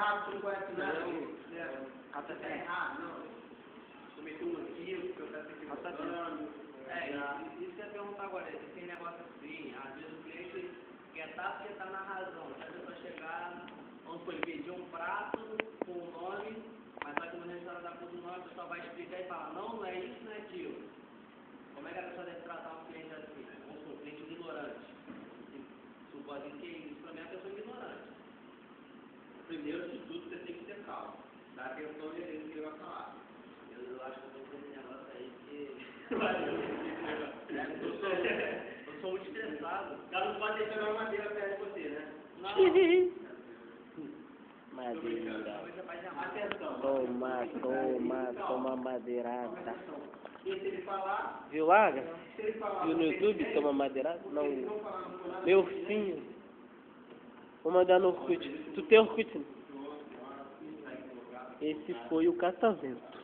errado, você não conhece nada. Até Tá errado, não. Cometeu um equívoco, eu quero ter equivocando. Isso que eu ia perguntar agora, esse negócio assim, às vezes o cliente quer estar porque está na razão. Se a pessoa chegar, vamos supor, ele pedir um prato com o nome, mas aqui no restaurante da com o nome, a pessoa vai explicar e falar, não, não é isso, não é aquilo. Como é que a pessoa deve tratar um cliente assim? Vamos supor, um cliente ignorante. Supondo que isso para mim é a pessoa ignorante. Primeiro de tudo, você tem que ter calma. Dá atenção e ele que ele vai falar. Eu acho que eu estou com esse negócio aí que... Eu sou muito estressado. O cara não pode deixar uma madeira perto de você, né? Não. Madeira. Atenção. Toma madeirada. E se ele falar, Viu, Laga? se ele falar... Viu no YouTube? Toma madeirada? Não. Não falar, não falar. Meu ursinho. Vou mandar no Orkut. Tu tem Orkut? Esse foi o catavento.